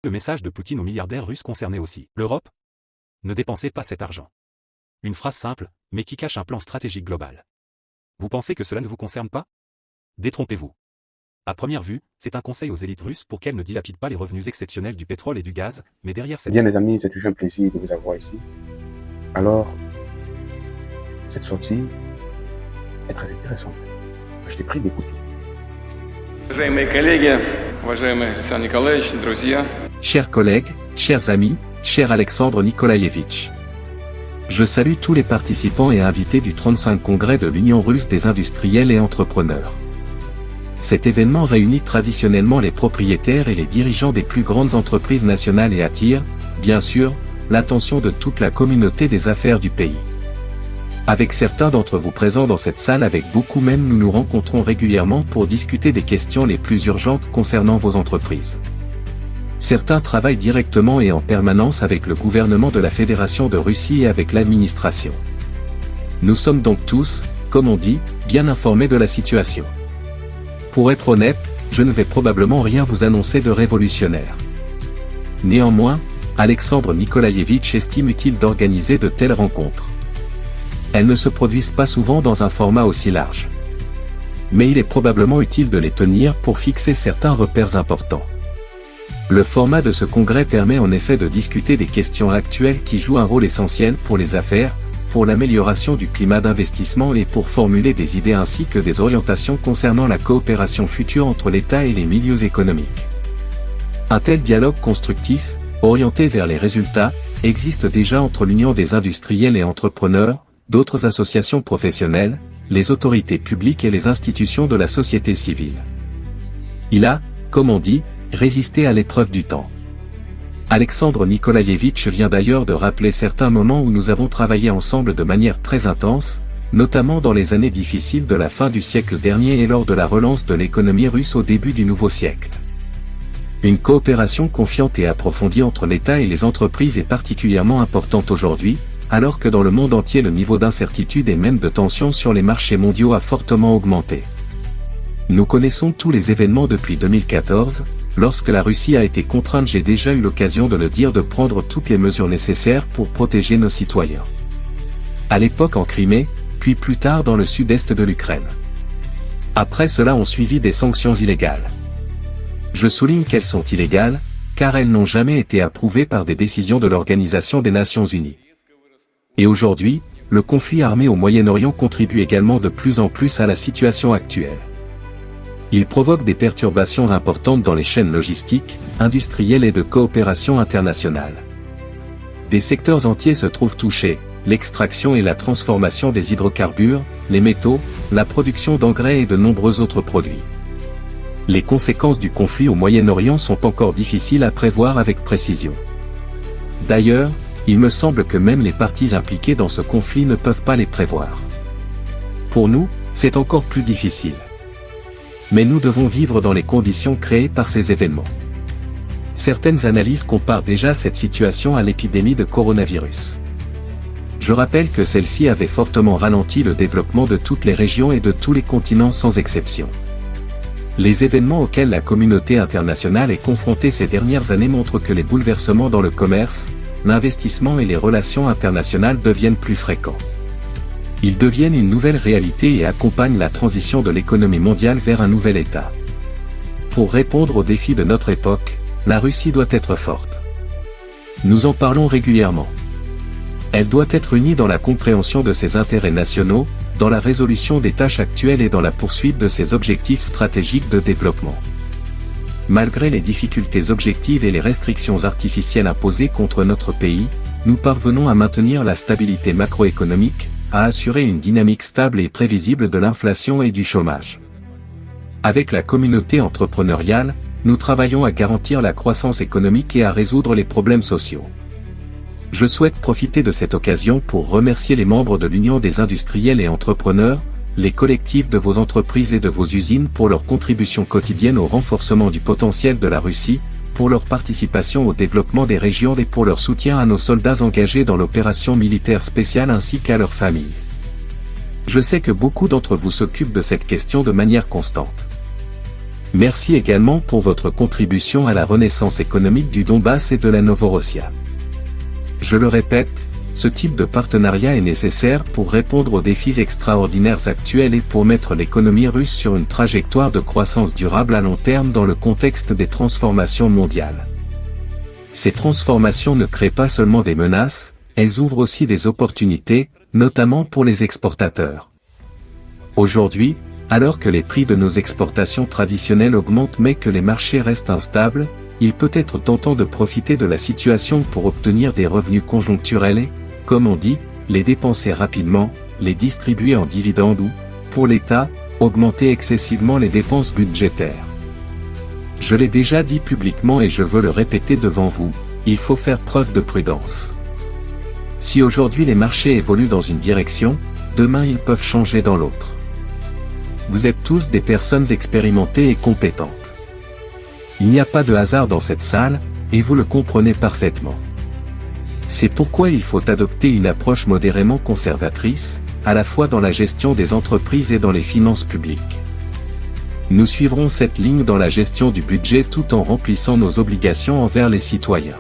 Le message de Poutine aux milliardaires russes concernait aussi l'Europe. Ne dépensez pas cet argent. Une phrase simple, mais qui cache un plan stratégique global. Vous pensez que cela ne vous concerne pas? Détrompez-vous. À première vue, c'est un conseil aux élites russes pour qu'elles ne dilapident pas les revenus exceptionnels du pétrole et du gaz, mais derrière cette... Bien les amis, c'est toujours un plaisir de vous avoir ici. Alors, cette sortie est très intéressante. Je t'ai pris d'écouter. Chers collègues, chers amis, cher Alexandre Nikolaïevitch. Je salue tous les participants et invités du 35 congrès de l'Union russe des industriels et entrepreneurs. Cet événement réunit traditionnellement les propriétaires et les dirigeants des plus grandes entreprises nationales et attire, bien sûr, l'attention de toute la communauté des affaires du pays. Avec certains d'entre vous présents dans cette salle, avec beaucoup même, nous nous rencontrons régulièrement pour discuter des questions les plus urgentes concernant vos entreprises. Certains travaillent directement et en permanence avec le gouvernement de la Fédération de Russie et avec l'administration. Nous sommes donc tous, comme on dit, bien informés de la situation. Pour être honnête, je ne vais probablement rien vous annoncer de révolutionnaire. Néanmoins, Alexandre Nikolaïevitch estime utile d'organiser de telles rencontres. Elles ne se produisent pas souvent dans un format aussi large. Mais il est probablement utile de les tenir pour fixer certains repères importants. Le format de ce congrès permet en effet de discuter des questions actuelles qui jouent un rôle essentiel pour les affaires, pour l'amélioration du climat d'investissement et pour formuler des idées ainsi que des orientations concernant la coopération future entre l'État et les milieux économiques. Un tel dialogue constructif, orienté vers les résultats, existe déjà entre l'Union des industriels et entrepreneurs, d'autres associations professionnelles, les autorités publiques et les institutions de la société civile. Il a, comme on dit, résisté à l'épreuve du temps. Alexandre Nikolaïevitch vient d'ailleurs de rappeler certains moments où nous avons travaillé ensemble de manière très intense, notamment dans les années difficiles de la fin du siècle dernier et lors de la relance de l'économie russe au début du nouveau siècle. Une coopération confiante et approfondie entre l'État et les entreprises est particulièrement importante aujourd'hui, alors que dans le monde entier le niveau d'incertitude et même de tension sur les marchés mondiaux a fortement augmenté. Nous connaissons tous les événements depuis 2014, lorsque la Russie a été contrainte, j'ai déjà eu l'occasion de le dire, de prendre toutes les mesures nécessaires pour protéger nos citoyens. À l'époque en Crimée, puis plus tard dans le sud-est de l'Ukraine. Après cela ont suivi des sanctions illégales. Je souligne qu'elles sont illégales, car elles n'ont jamais été approuvées par des décisions de l'Organisation des Nations Unies. Et aujourd'hui, le conflit armé au Moyen-Orient contribue également de plus en plus à la situation actuelle. Il provoque des perturbations importantes dans les chaînes logistiques, industrielles et de coopération internationale. Des secteurs entiers se trouvent touchés, l'extraction et la transformation des hydrocarbures, les métaux, la production d'engrais et de nombreux autres produits. Les conséquences du conflit au Moyen-Orient sont encore difficiles à prévoir avec précision. D'ailleurs, il me semble que même les parties impliquées dans ce conflit ne peuvent pas les prévoir. Pour nous, c'est encore plus difficile. Mais nous devons vivre dans les conditions créées par ces événements. Certaines analyses comparent déjà cette situation à l'épidémie de coronavirus. Je rappelle que celle-ci avait fortement ralenti le développement de toutes les régions et de tous les continents sans exception. Les événements auxquels la communauté internationale est confrontée ces dernières années montrent que les bouleversements dans le commerce, l'investissement et les relations internationales deviennent plus fréquents. Ils deviennent une nouvelle réalité et accompagnent la transition de l'économie mondiale vers un nouvel état. Pour répondre aux défis de notre époque, la Russie doit être forte. Nous en parlons régulièrement. Elle doit être unie dans la compréhension de ses intérêts nationaux, dans la résolution des tâches actuelles et dans la poursuite de ses objectifs stratégiques de développement. Malgré les difficultés objectives et les restrictions artificielles imposées contre notre pays, nous parvenons à maintenir la stabilité macroéconomique, à assurer une dynamique stable et prévisible de l'inflation et du chômage. Avec la communauté entrepreneuriale, nous travaillons à garantir la croissance économique et à résoudre les problèmes sociaux. Je souhaite profiter de cette occasion pour remercier les membres de l'Union des industriels et entrepreneurs, les collectifs de vos entreprises et de vos usines pour leur contribution quotidienne au renforcement du potentiel de la Russie, pour leur participation au développement des régions et pour leur soutien à nos soldats engagés dans l'opération militaire spéciale ainsi qu'à leurs familles. Je sais que beaucoup d'entre vous s'occupent de cette question de manière constante. Merci également pour votre contribution à la renaissance économique du Donbass et de la Novorossia. Je le répète, ce type de partenariat est nécessaire pour répondre aux défis extraordinaires actuels et pour mettre l'économie russe sur une trajectoire de croissance durable à long terme dans le contexte des transformations mondiales. Ces transformations ne créent pas seulement des menaces, elles ouvrent aussi des opportunités, notamment pour les exportateurs. Aujourd'hui, alors que les prix de nos exportations traditionnelles augmentent mais que les marchés restent instables, il peut être tentant de profiter de la situation pour obtenir des revenus conjoncturels et, comme on dit, les dépenser rapidement, les distribuer en dividendes ou, pour l'État, augmenter excessivement les dépenses budgétaires. Je l'ai déjà dit publiquement et je veux le répéter devant vous, il faut faire preuve de prudence. Si aujourd'hui les marchés évoluent dans une direction, demain ils peuvent changer dans l'autre. Vous êtes tous des personnes expérimentées et compétentes. Il n'y a pas de hasard dans cette salle, et vous le comprenez parfaitement. C'est pourquoi il faut adopter une approche modérément conservatrice, à la fois dans la gestion des entreprises et dans les finances publiques. Nous suivrons cette ligne dans la gestion du budget tout en remplissant nos obligations envers les citoyens.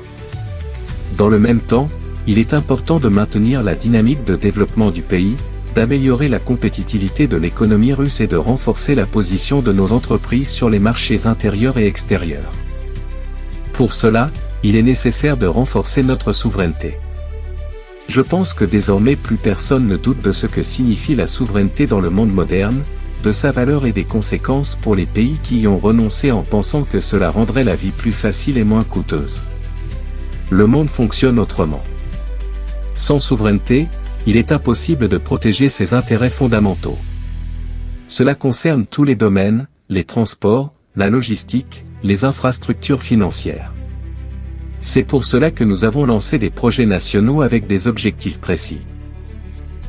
Dans le même temps, il est important de maintenir la dynamique de développement du pays, d'améliorer la compétitivité de l'économie russe et de renforcer la position de nos entreprises sur les marchés intérieurs et extérieurs. Pour cela, il est nécessaire de renforcer notre souveraineté. Je pense que désormais plus personne ne doute de ce que signifie la souveraineté dans le monde moderne, de sa valeur et des conséquences pour les pays qui y ont renoncé en pensant que cela rendrait la vie plus facile et moins coûteuse. Le monde fonctionne autrement. Sans souveraineté, il est impossible de protéger ses intérêts fondamentaux. Cela concerne tous les domaines, les transports, la logistique, les infrastructures financières. C'est pour cela que nous avons lancé des projets nationaux avec des objectifs précis.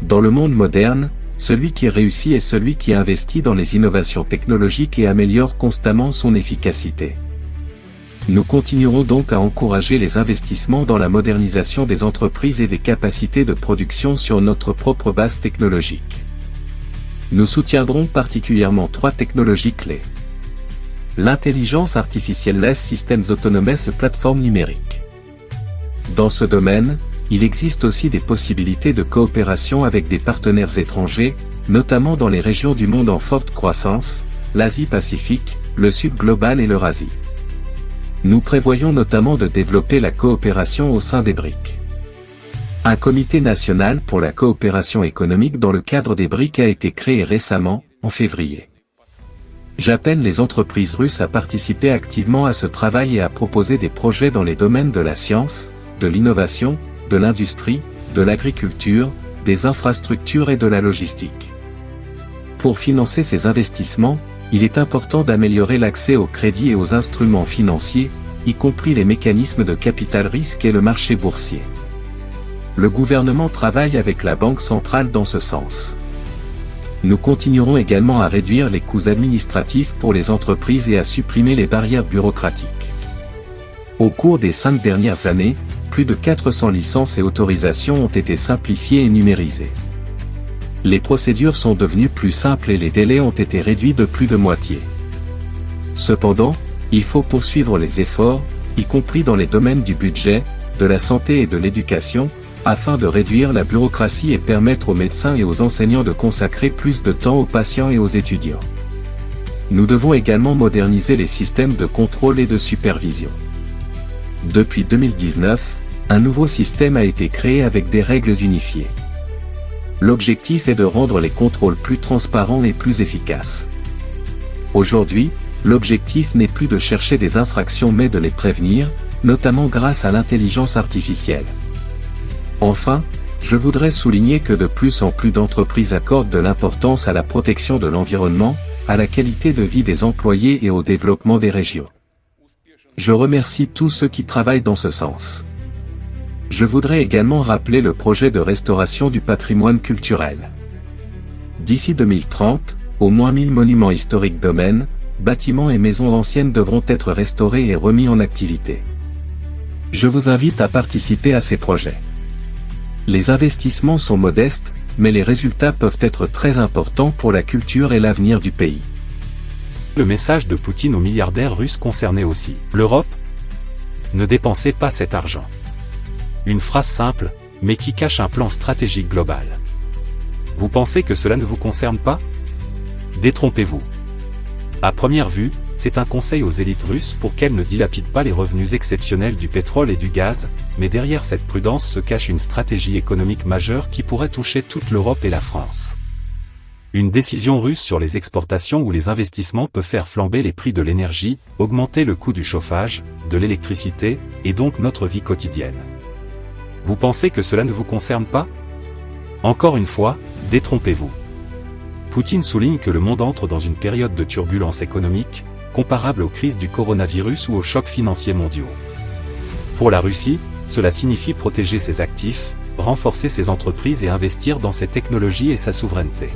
Dans le monde moderne, celui qui réussit est celui qui investit dans les innovations technologiques et améliore constamment son efficacité. Nous continuerons donc à encourager les investissements dans la modernisation des entreprises et des capacités de production sur notre propre base technologique. Nous soutiendrons particulièrement 3 technologies clés. L'intelligence artificielle, les systèmes autonomes et plateformes numériques. Dans ce domaine, il existe aussi des possibilités de coopération avec des partenaires étrangers, notamment dans les régions du monde en forte croissance, l'Asie-Pacifique, le Sud global et l'Eurasie. Nous prévoyons notamment de développer la coopération au sein des BRIC. Un comité national pour la coopération économique dans le cadre des BRIC a été créé récemment, en février. J'appelle les entreprises russes à participer activement à ce travail et à proposer des projets dans les domaines de la science, de l'innovation, de l'industrie, de l'agriculture, des infrastructures et de la logistique. Pour financer ces investissements, il est important d'améliorer l'accès au crédit et aux instruments financiers, y compris les mécanismes de capital risque et le marché boursier. Le gouvernement travaille avec la Banque centrale dans ce sens. Nous continuerons également à réduire les coûts administratifs pour les entreprises et à supprimer les barrières bureaucratiques. Au cours des 5 dernières années, plus de 400 licences et autorisations ont été simplifiées et numérisées. Les procédures sont devenues plus simples et les délais ont été réduits de plus de moitié. Cependant, il faut poursuivre les efforts, y compris dans les domaines du budget, de la santé et de l'éducation, afin de réduire la bureaucratie et permettre aux médecins et aux enseignants de consacrer plus de temps aux patients et aux étudiants. Nous devons également moderniser les systèmes de contrôle et de supervision. Depuis 2019, un nouveau système a été créé avec des règles unifiées. L'objectif est de rendre les contrôles plus transparents et plus efficaces. Aujourd'hui, l'objectif n'est plus de chercher des infractions mais de les prévenir, notamment grâce à l'intelligence artificielle. Enfin, je voudrais souligner que de plus en plus d'entreprises accordent de l'importance à la protection de l'environnement, à la qualité de vie des employés et au développement des régions. Je remercie tous ceux qui travaillent dans ce sens. Je voudrais également rappeler le projet de restauration du patrimoine culturel. D'ici 2030, au moins 1000 monuments historiques domaines, bâtiments et maisons anciennes devront être restaurés et remis en activité. Je vous invite à participer à ces projets. Les investissements sont modestes, mais les résultats peuvent être très importants pour la culture et l'avenir du pays. Le message de Poutine aux milliardaires russes concernait aussi l'Europe. Ne dépensez pas cet argent. Une phrase simple, mais qui cache un plan stratégique global. Vous pensez que cela ne vous concerne pas? Détrompez-vous. À première vue, c'est un conseil aux élites russes pour qu'elles ne dilapident pas les revenus exceptionnels du pétrole et du gaz, mais derrière cette prudence se cache une stratégie économique majeure qui pourrait toucher toute l'Europe et la France. Une décision russe sur les exportations ou les investissements peut faire flamber les prix de l'énergie, augmenter le coût du chauffage, de l'électricité, et donc notre vie quotidienne. Vous pensez que cela ne vous concerne pas? Encore une fois, détrompez-vous. Poutine souligne que le monde entre dans une période de turbulence économique, comparable aux crises du coronavirus ou aux chocs financiers mondiaux. Pour la Russie, cela signifie protéger ses actifs, renforcer ses entreprises et investir dans ses technologies et sa souveraineté.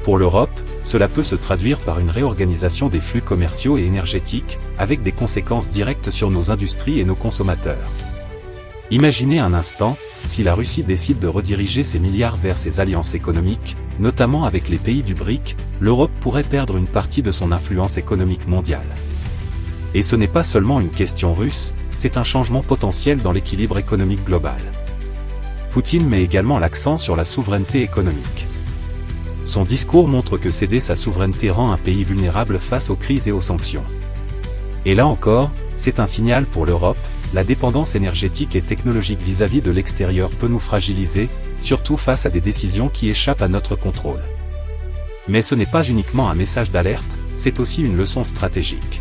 Pour l'Europe, cela peut se traduire par une réorganisation des flux commerciaux et énergétiques, avec des conséquences directes sur nos industries et nos consommateurs. Imaginez un instant, si la Russie décide de rediriger ses milliards vers ses alliances économiques, notamment avec les pays du BRIC, l'Europe pourrait perdre une partie de son influence économique mondiale. Et ce n'est pas seulement une question russe, c'est un changement potentiel dans l'équilibre économique global. Poutine met également l'accent sur la souveraineté économique. Son discours montre que céder sa souveraineté rend un pays vulnérable face aux crises et aux sanctions. Et là encore, c'est un signal pour l'Europe. La dépendance énergétique et technologique vis-à-vis de l'extérieur peut nous fragiliser, surtout face à des décisions qui échappent à notre contrôle. Mais ce n'est pas uniquement un message d'alerte, c'est aussi une leçon stratégique.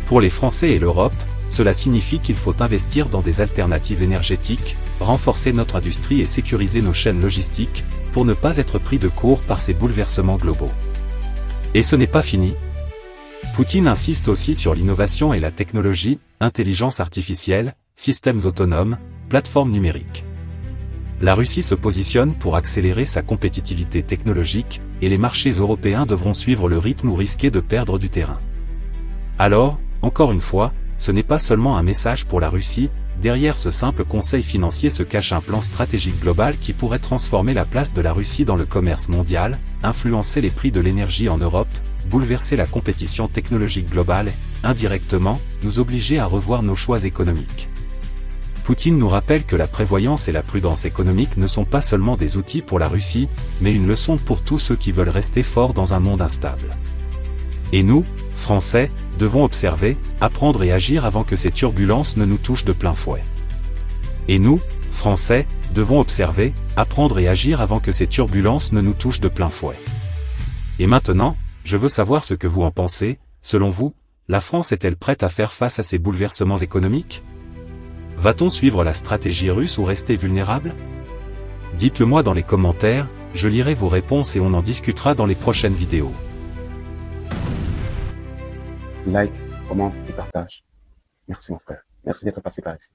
Pour les Français et l'Europe, cela signifie qu'il faut investir dans des alternatives énergétiques, renforcer notre industrie et sécuriser nos chaînes logistiques, pour ne pas être pris de court par ces bouleversements globaux. Et ce n'est pas fini. Poutine insiste aussi sur l'innovation et la technologie, intelligence artificielle, systèmes autonomes, plateformes numériques. La Russie se positionne pour accélérer sa compétitivité technologique, et les marchés européens devront suivre le rythme ou risquer de perdre du terrain. Alors, encore une fois, ce n'est pas seulement un message pour la Russie, derrière ce simple conseil financier se cache un plan stratégique global qui pourrait transformer la place de la Russie dans le commerce mondial, influencer les prix de l'énergie en Europe, bouleverser la compétition technologique globale et, indirectement, nous obliger à revoir nos choix économiques. Poutine nous rappelle que la prévoyance et la prudence économique ne sont pas seulement des outils pour la Russie, mais une leçon pour tous ceux qui veulent rester forts dans un monde instable. Et nous, Français, devons observer, apprendre et agir avant que ces turbulences ne nous touchent de plein fouet. Et nous, Français, devons observer, apprendre et agir avant que ces turbulences ne nous touchent de plein fouet. Et maintenant, je veux savoir ce que vous en pensez. Selon vous, la France est-elle prête à faire face à ces bouleversements économiques? Va-t-on suivre la stratégie russe ou rester vulnérable? Dites-le moi dans les commentaires, je lirai vos réponses et on en discutera dans les prochaines vidéos. Like, commente et partage. Merci mon frère. Merci d'être passé par ici.